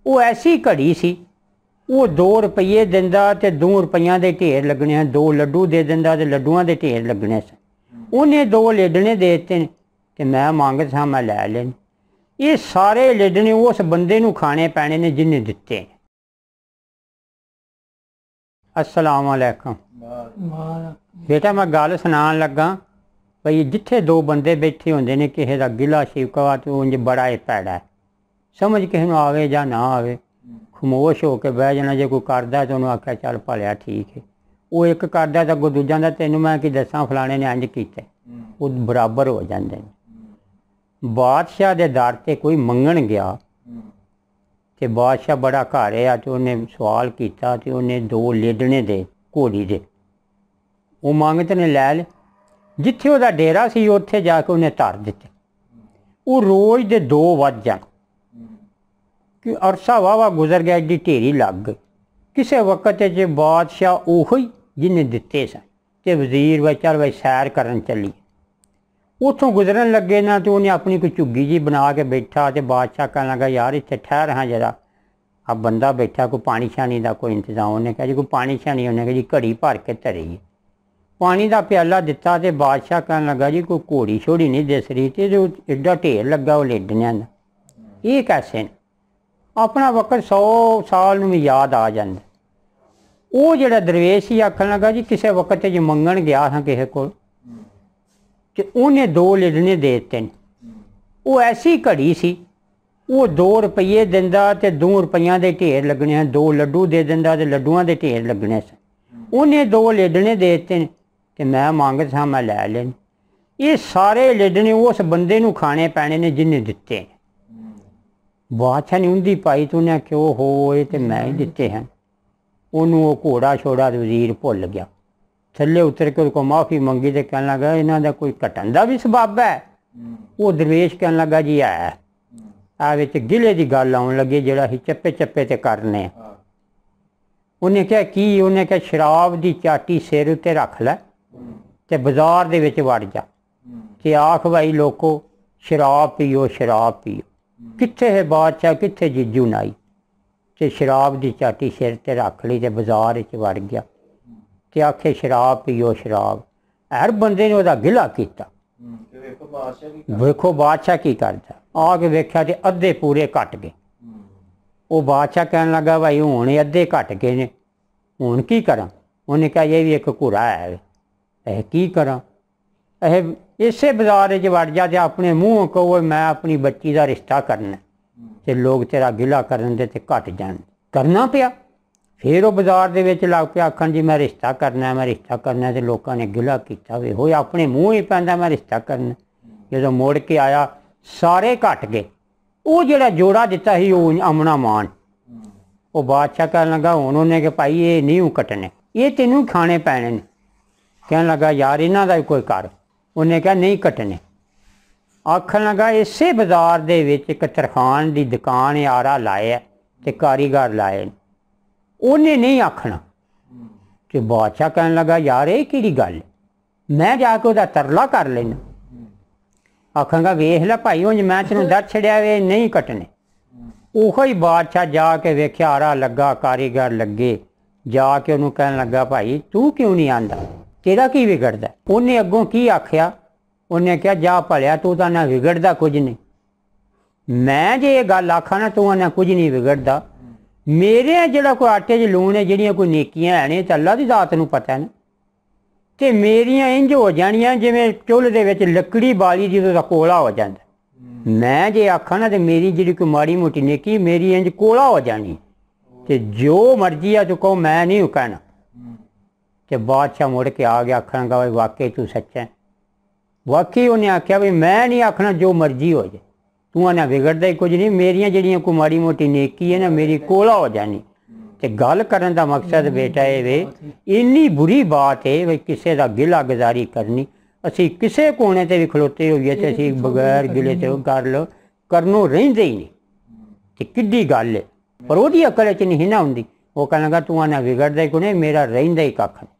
वो ऐसी घड़ी सी, वो 2 रुपये दिंदा ते 2 रुपयों के ढेर लगने, 2 लड्डू दे दिंदा ते लड्डुआं के ढेर लगने सन। उन्हें 2 लेडने दे दिते ते मैं मंग था, मैं लै लेने। ये सारे लेडने उस बंदे नूं खाने पैने ने जिन्हें दिते। अस्सलाम वालेकुम बेटा, मैं गल सुनान लगा भई जिथे 2 बंदे बैठे होंदे ने, किसी का गिला शिकवा तो उंज बड़ा ही पैड़ा है, समझ किसी नूं आवे जां ना आवे, खामोश होकर बह जाना। जे कोई करदा तो उन्होंने आख्या चल भलिया ठीक है, वो एक करदा तो अगों दूजा दा तैनूं मैं कि दसां फलाने ने इंज कीता, वो बराबर हो जाते हैं। बादशाह के दर ते कोई मंगण गया तो बादशाह बड़ा घर आ, तो उन्हें सवाल किया तो उन्हें 2 लेडने दे घोड़ी दे, वो मंगते ने लै ले। जिथे वह डेरा सी उत्थे जाके उन्हें धर दिते। वो रोज़ दे 2 वज जान कि अरसा वाह गुजर गया, एडी ढेरी लग गई। किसी वक्त बादशाह उही जिन्हें दिते सन ते वजीर वे चल भाई सैर करन चली, उतों गुजरन लगे ना तो उन्हें अपनी कोई झुग्गी जी बना के बैठा। तो बादशाह कहने लगा यार इतने ठहर हाँ जरा, अब बंदा बैठा, कोई पानी शानी का कोई इंतजाम। उन्हें कहा जी कोई पानी शानी, उन्हें कहा जी घड़ी भर के धरी है। पानी का प्याला दिता तो बादशाह कहने लगा जी कोई घोड़ी छोड़ी नहीं दिस रही, तो एडा ढेर लगा वो लेडनिया का, ये कैसे ने? अपना वक्त 100 साल में याद आ जाता। वो जो दरवेश ही आखन लगा जी किसी वक्त जो मंगण गया हाँ किसी को, उन्हें 2 लेडने दे दिते। वो ऐसी घड़ी सी, वो 2 रुपये दिंदा ते 2 रुपयों के ढेर लगने, 2 लड्डू दे दिंदा ते लड्डुआं के ढेर लगने सन। उन्हें 2 लेडने दे दिते ते मैं मंग था, मैं लै लेने। ये सारे लेडने उस बंदे नूं खाने पैने ने जिन्हें दिते। बादशाह ने उंदी पाई तो उन्हें क्यों हो ये तो मैं ही दिते हैं। उन्होंने वो घोड़ा छोड़ा वजीर भुल गया, थले उतर के उसको माफ़ी मंगी तो कहने लगा इन्हों का कोई घटन का भी सबब है। वो दरवेश कहने लगा जी है, गिले की गल आउन लगी जोड़ा चप्पे चप्पे ते करने। उन्हें क्या की, उन्हें क्या शराब की चाटी सिर उत्ते रख लै ते बाजार दे विच वड़ जा ते आख भाई लोको शराब पीओ शराब पीओ। कित्थे है बादशाह, कित्थे जीजू नाई, ते शराब की चाटी सिर ते रख ली ते बाजार च वड़ गया ते आखे शराब पीओ शराब। हर बंदे ने वह गिला किया। वेखो बादशाह की करता, आके वेख्या ते अद्धे पूरे घट गए। वो बादशाह कहने लगा भाई हुण अद्धे घट गए ने, हुण की करा? उन्हें कहा ये भी एक घोड़ा है, की करा? इसे बाजार च वड़ जा ते अपने मूँह कहो मैं अपनी बच्ची का रिश्ता करना, ते लोग तेरा गिला करन दे ते घट जान। करना पिया। फिर वो बाजार दे विच लग पिया आखन जी मैं रिश्ता करना, मैं रिश्ता करना, तो लोगों ने गिला किया वे हो अपने मूँह ही पैंदा मैं रिश्ता करना। जो मुड़ के आया सारे घट गए। वो जोड़ा जोड़ा दिता ही वो अमना मान। वो बादशाह कहने लगा हुण उन्हें कि भाई ये नहीं कटने, ये तेनों खाने पैने ने। कहने लगा यार इन्हों का भी कोई कर। उन्हें कहा नहीं कटने। आखन लगा इसे बाजार दे विच एक तरखान की दुकान आरा लाया ते कारीगर लाए, उन्हें नहीं आखना। तो बादशाह कहने लगा यार ये किहड़ी गल, मैं जाके वह तरला कर लेना। आखांगा वेख लै भाई उंज मैं तेनों दस छड़िया वे नहीं कटने। उहो ही बादशाह जाके वेख्या आरा लगा, कारीगर लगे, जाके उन्होंने कहन लगा भाई तू क्यों नहीं आंदा, तेरा की बिगड़दा? उन्हें अगों की आख्या? उन्हें कहा जा भलिया तू तो ना बिगड़दा कुछ नहीं, मैं जे ये गल आखा ना तू ना कुछ नहीं बिगड़दा। मेरे जोड़ा कोई आटे च लून है, जड़ियाँ कोई नेकियां है तो अल्लाह की जात नूं पता है ना, तो मेरियां इंज हो जानियां जिवें चुल्ह दे विच लकड़ी बाली दी तो कोला हो जाता। मैं जे आखा ना तो मेरी जी कोई माड़ी मोटी नेकी मेरी इंज कोला हो जानी, तो जो मर्जी आ तो कहो मैं नहीं कहना। तो बादशाह मुड़ के आ गया आखन लगा भाई वाकई तू सच्चा है। वाकई उन्हें आख्या भी मैं नहीं आखना जो मर्जी हो जाए, तू आना बिगड़ता ही कुछ नहीं, मेरियां जड़ियाँ कोई माड़ी मोटी नेकी है ना मेरी कोला हो जानी। तो गल करन दा मकसद बेटा ये वे इन्नी बुरी बात है भाई किसी का गिला गुजारी करनी। असी किसी कोने ते भी खलोते होइए तो असी बगैर गिले ते कर लो करनों रहिंदे ही नहीं, तो किड्डी गल है। पर वो अकल च नहीं ना हुंदी। वो कहने लगा तू आना बिगड़ता ही कोई नहीं, मेरा रहिंदा ही कख नहीं।